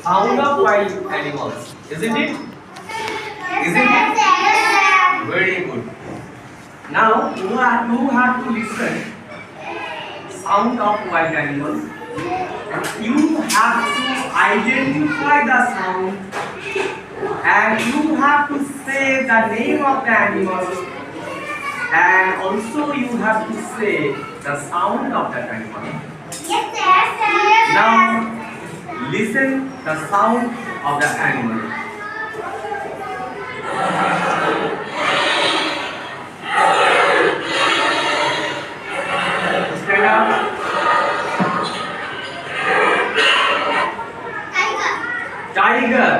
Sound of wild animals, isn't it? Isn't it? Very good. Now you have to listen sound of wild animals. You have to identify the sound and you have to say the name of the animal and also you have to say the sound of that animal. Now listen the sound of the animal. Stand up. Tiger.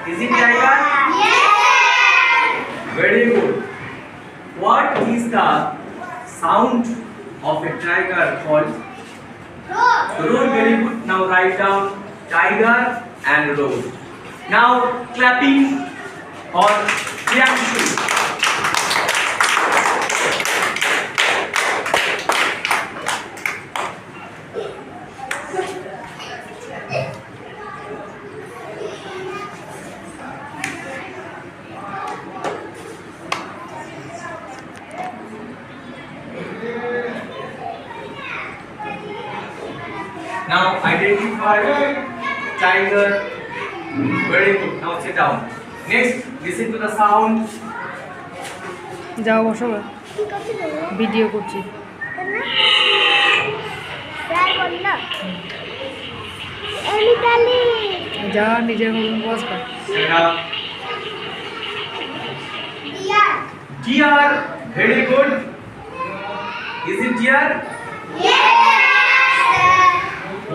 Is it tiger? Yes. Very good. What is the sound of a tiger called? Roar. Very good. Now write down tiger and roar. Now clapping or reaction. Now identify tiger. Very good. Now sit down. Next, listen to the sound. যাও বসো video করছি যা নিজের মতন pause কর Stand up. Deer. Very good. Is it deer?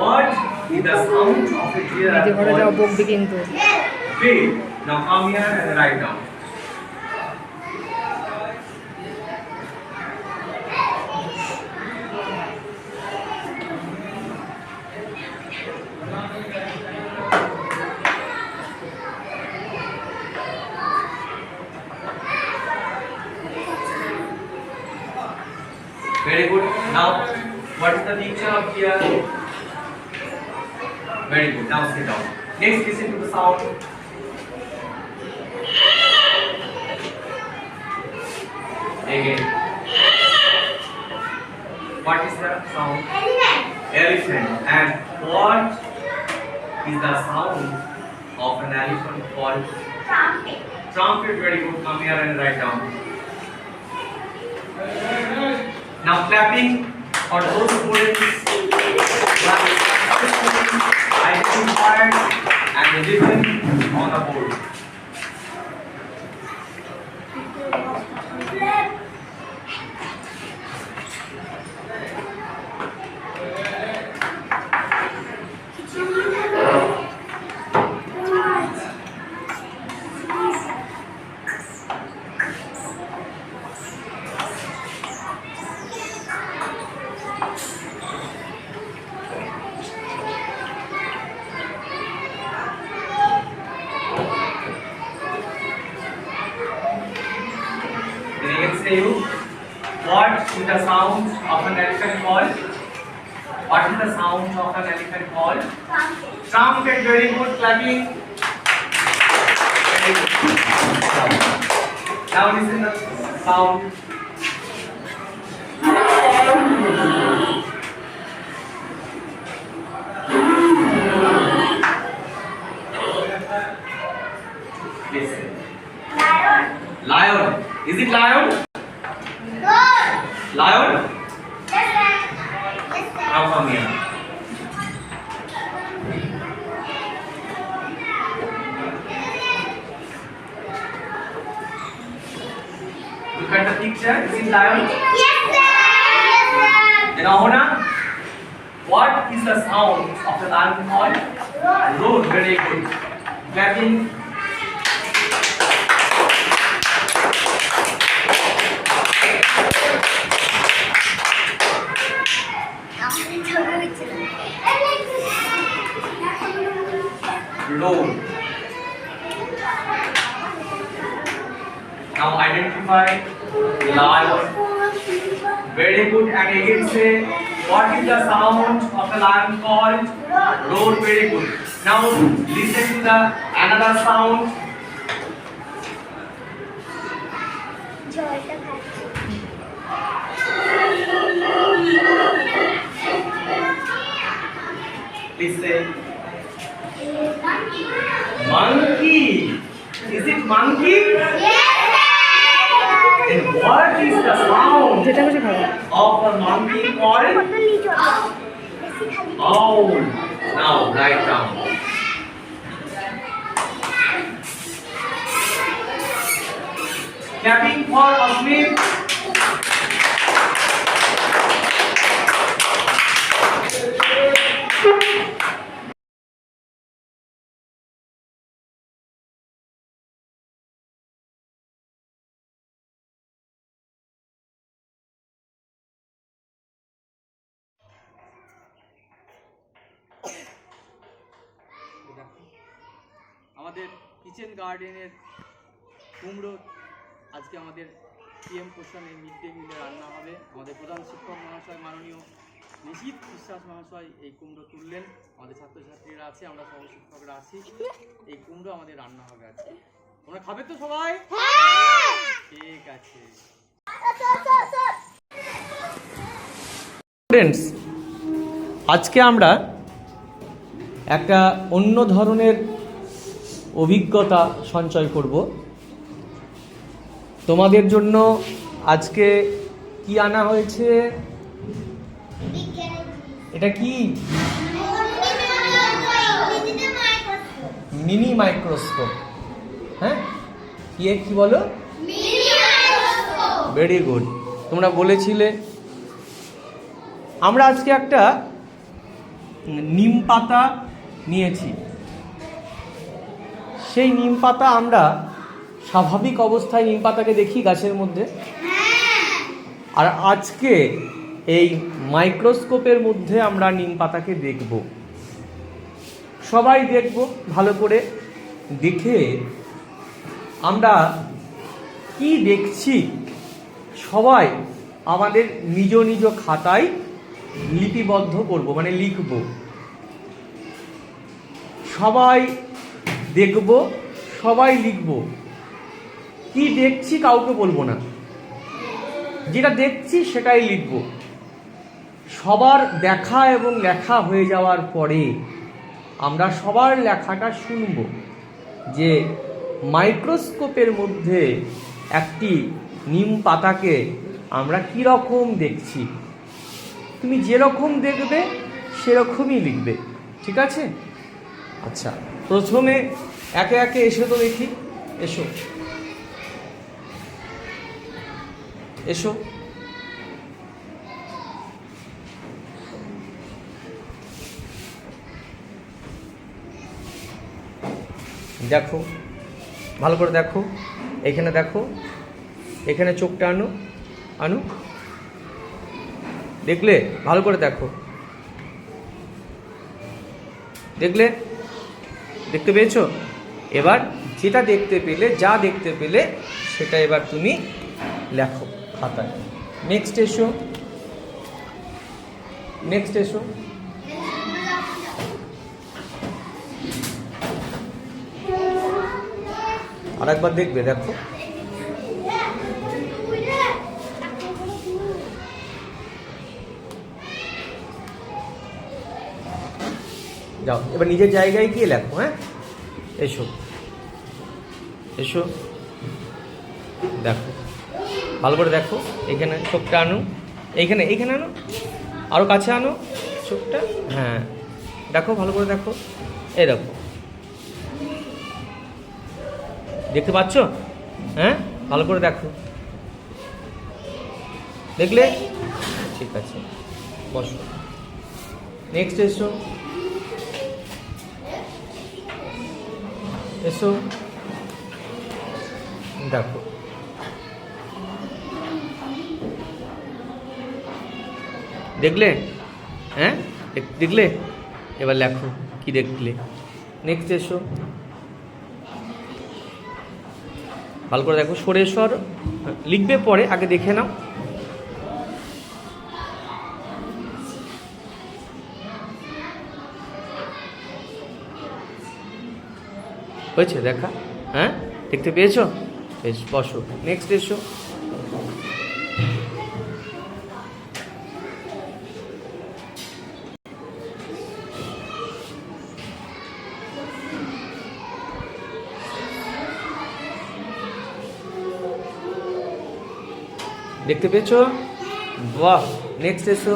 What is the sound of a deer? নিজে ঘরে যাও বকবি কিন্তু Wait. Now come here and write down. Very good. Now, what is the picture of deer? Very good. Now sit down. Next, listen to the sound. Again. What is the sound? Elephant. And what is the sound of an elephant called? Trumpet. Very good. Come here and write down. Now clapping for those students who have identified and written on the board. You. What is the sound of an elephant called? What is the sound of an elephant called? Trumpet. Very good. Clapping. Very good. Now listen the sound. Listen. Lion. Is it lion? Lion? Now come here. Look at the picture. Is it lion? Then Ahona, what is the sound of the lion called? Roar. Very good. Clapping. Roar. Now identify lion. Very Very good. And again say, what is the sound of the lion called? Roar. Very good. Now listen to the another sound. Please say. Monkey. Is it monkey? Then what is the sound যেটা খুশি খাবো। of a monkey called? Oh, now write down. Clapping for Asmin. আমাদের kitchen গার্ডেনের কুমড়ো আজকে আমাদের PM পোষণের mid day মিলে রান্না হবে। আমাদের প্রধান শিক্ষক মহাশয় মাননীয় নিশীথ বিশ্বাস মহাশয় এই কুমড়ো তুললেন। আমাদের ছাত্রছাত্রীরা আছে, আমরা সহশিক্ষকরা আছি। এই কুমড়ো আমাদের রান্না হবে আজকে। তোমরা খাবে তো সবাই? ঠিক আছে। স্টুডেন্টস, আজকে আমরা একটা অন্য ধরনের অভিজ্ঞতা সঞ্চয় করব। তোমাদের জন্য আজকে কি আনা হয়েছে? এটা কি? Mini microscope. হ্যাঁ, কি বলো? ভেরি গুড, তোমরা বলেছিলে। আমরা আজকে একটা নিম পাতা নিয়েছি। সেই নিম পাতা আমরা স্বাভাবিক অবস্থায় নিম পাতাকে দেখি গাছের মধ্যে, আর আজকে এই মাইক্রোস্কোপের মধ্যে আমরা নিম পাতাকে দেখব। সবাই দেখব ভালো করে। দেখে আমরা কি দেখছি সবাই আমাদের নিজ নিজ খাতায় লিপিবদ্ধ করব, মানে লিখব। সবাই দেখব, সবাই লিখব। কি দেখছি কাউকে বলবো না, যেটা দেখছি সেটাই লিখব। সবার দেখা এবং লেখা হয়ে যাওয়ার পরে আমরা সবার লেখাটা শুনব, যে মাইক্রোস্কোপের মধ্যে একটি নিম পাতাকে আমরা কীরকম দেখছি। তুমি যেরকম দেখবে সেরকমই লিখবে, ঠিক আছে? আচ্ছা, প্রথমে একে একে এসো তো দেখি। এসো এসো। দেখো, ভালো করে দেখো। এখানে দেখো, এখানে চোখটা আনো আনো। দেখলে? ভালো করে দেখো। দেখলে? দেখতে পেয়েছো? এবার যেটা দেখতে পেলে, যা দেখতে পেলে সেটা এবার তুমি লেখো খাতায়। নেক্সট এসো, নেক্সট এসো। আর একবার দেখবে, দেখো। যাও, এবার নিজের জায়গায় গিয়ে লেখো। হ্যাঁ, এসো এসো। দেখো, ভালো করে দেখো। এখানে চোখটা আনো, এইখানে এইখানে আনো, আরও কাছে আনো চোখটা। হ্যাঁ, দেখো, ভালো করে দেখো। এই দেখো, দেখতে পাচ্ছ? হ্যাঁ, ভালো করে দেখো। দেখলে? ঠিক আছে, বসো। নেক্সট এসো, এসো। দেখো, দেখলে? হ্যাঁ, দেখলে? এবার লেখো কি দেখলে। নেক্সট এসো, ভালো করে দেখো। সরে এসো। আর লিখবে পরে, আগে দেখে নাও। হয়েছে দেখা? হ্যাঁ, দেখতে পেয়েছো? বেশ, বসো। নেক্সট এসো। দেখতে পেয়েছো? বাহ, নেক্সট এসো।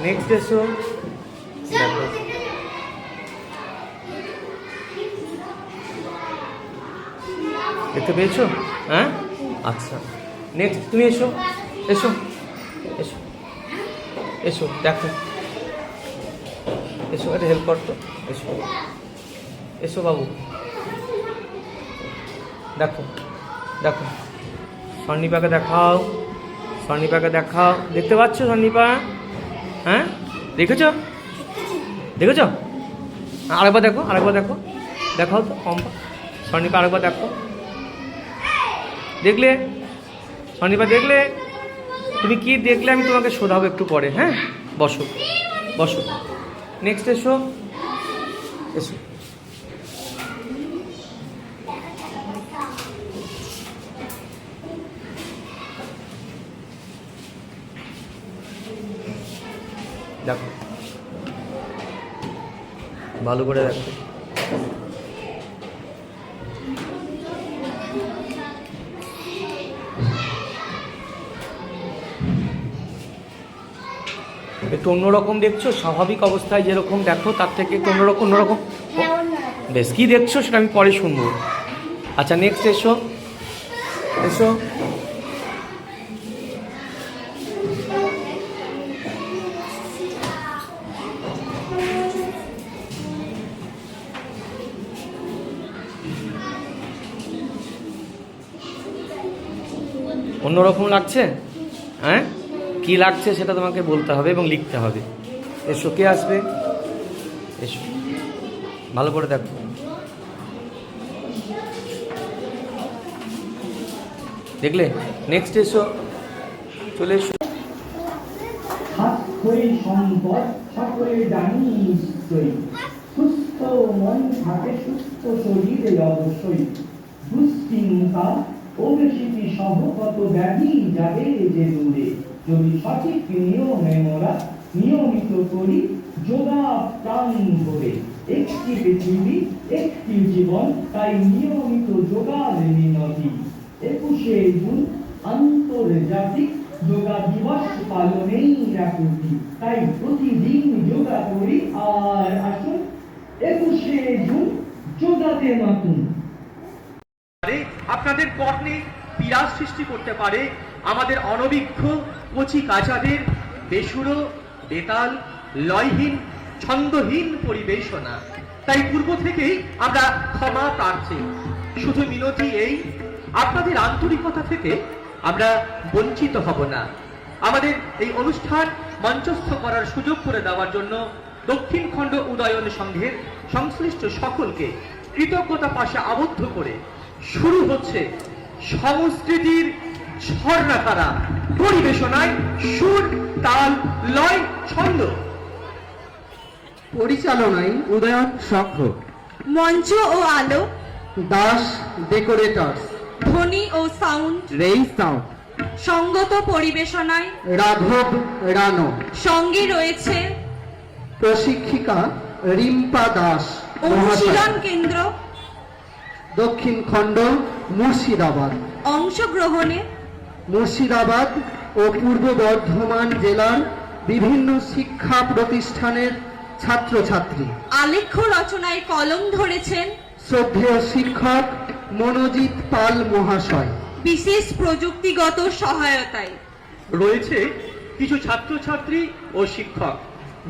নেক্সট এসো। দেখো, দেখতে পেয়েছো? হ্যাঁ, আচ্ছা। নেক্সট তুমি এসো, এসো, এসো, এসো, দেখো, এসো, একটা হেল্প করতো, এসো, এসো বাবু, দেখো, দেখো, স্বর্ণিপাকে দেখাও, স্বর্ণিপাকে দেখাও। দেখতে পাচ্ছ স্বর্ণিপা? হ্যাঁ, দেখেছো? দেখেছো? আরেকবার দেখো, আরেকবার দেখো, দেখাও তো কম্পা। স্বর্ণিপা আরেকবার দেখো। দেখলে স্বর্ণিপা? দেখলে? তুমি কি দেখলে আমি তোমাকে শোধাবো একটু পরে। হ্যাঁ, বসো, বসো। নেক্সট এসো, এসো। দেখো, ভালো করে দেখো। একটু অন্যরকম দেখছো, স্বাভাবিক অবস্থায় যেরকম দেখো তার থেকে একটু অন্যরকম অন্যরকম। বেশ, কি দেখছো সেটা আমি পরে শুনবো। আচ্ছা, নেক্সট এসো, এসো। অন্যরকম লাগছে? হ্যাঁ, কি লাগছে সেটা তোমাকে বলতে হবে এবং লিখতে হবে। এসো, কে আসবে? এসো, ভালো করে দেখো। দেখলে? নেক্সট এসো, চলে এসো। সম্পদ সকলে জানি নিশ্চয়ই, সুস্থ মন থাকে সুস্থ শরীরে অবশ্যই, দুশ্চিন্তা অবেশিতি সহ কত ব্যাধি যাবে যে দূরে, যদি সঠিক নিয়মে মোরা নিয়মিত করি যোগা প্রাণ ভরে। একটি পৃথিবী একটি জীবন, তাই নিয়মিত যোগার মিনতি। 21শে জুন আন্তর্জাতিক যোগা দিবস পালনেই রাখি, তাই প্রতিদিন যোগা করি। আর আসুন 21শে জুন যোগাতে মাতুন। আপনাদের পত্নী বিরাজ সৃষ্টি করতে পারে আমাদের অনভিজ্ঞ কচি কাচাদের বেসুরো, বেতাল, লয়হীন, ছন্দহীন পরিবেশনা। তাই পূর্ব থেকেই আমরা ক্ষমা প্রার্থী। শুধু মিনতি এই, আপনাদের আন্তরিকতা থেকে আমরা বঞ্চিত হব না। আমাদের এই অনুষ্ঠান মঞ্চস্থ করার সুযোগ করে দেওয়ার জন্য দক্ষিণ খণ্ড উদয়ন সংঘের সংশ্লিষ্ট সকলকে কৃতজ্ঞতা পাশে আবদ্ধ করে শুরু হচ্ছে সংস্কৃতির ঝর্ণাধারা পরিবেশনায় সুর, তাল, লয়, ছন্দ। পরিচালনায় উদয়ন সংঘ, মঞ্চ ও আলো দাস ডেকোরেটরস, ধ্বনি ও সাউন্ড রেই সাউন্ড, সঙ্গত পরিবেশনায় রাঘব রানো, সঙ্গে রয়েছে প্রশিক্ষিকা রিম্পা দাস অনুশীলন কেন্দ্র দক্ষিণ খণ্ড মুর্শিদাবাদ। অংশগ্রহণে মুর্শিদাবাদ ও পূর্ব বর্ধমান জেলার বিভিন্ন শিক্ষা প্রতিষ্ঠানের ছাত্রছাত্রী। আলেখ্য রচনায় কলম ধরেছেন শ্রদ্ধেয় শিক্ষক মনোজিৎ পাল মহাশয়। বিশেষ প্রযুক্তিগত সহায়তায় রয়েছে কিছু ছাত্রছাত্রী ও শিক্ষক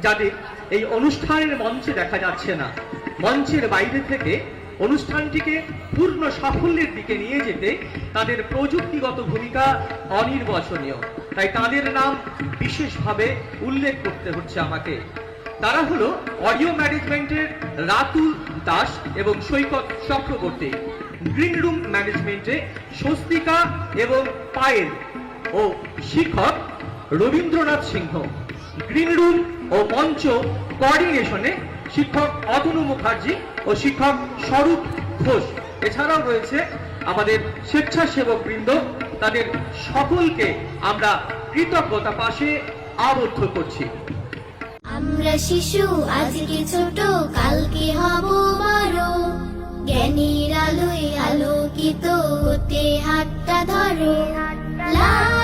যাদের এই অনুষ্ঠানের মঞ্চে দেখা যাচ্ছে না। মঞ্চের বাইরে থেকে অনুষ্ঠানটিকে পূর্ণ সাফল্যের দিকে নিয়ে যেতে তাদের প্রযুক্তিগত ভূমিকা অনির্বচনীয়। তাই তাদের নাম বিশেষভাবে উল্লেখ করতে হচ্ছে আমাকে। তারা হলো অডিও ম্যানেজমেন্টের রাতুল দাস এবং সৈকত চক্রবর্তী, গ্রিন রুম ম্যানেজমেন্টে স্বস্তিকা এবং পায়েল ও শিক্ষক রবীন্দ্রনাথ সিংহ, গ্রিন রুম ও মঞ্চ কোঅর্ডিনেশনে শিক্ষক অতনু মুখার্জি ও শিক্ষক স্বরূপ ঘোষ। এছাড়াও রয়েছে আমাদের স্বেচ্ছাসেবক বৃন্দ, তাদের সকলকে আমরা কৃতজ্ঞতা পাশে আবদ্ধ করছি। আমরা শিশু আজকে ছোট, কালকে হব বড়, জ্ঞানীর আলোয় আলোকিত হতে হাতটা ধরো। লা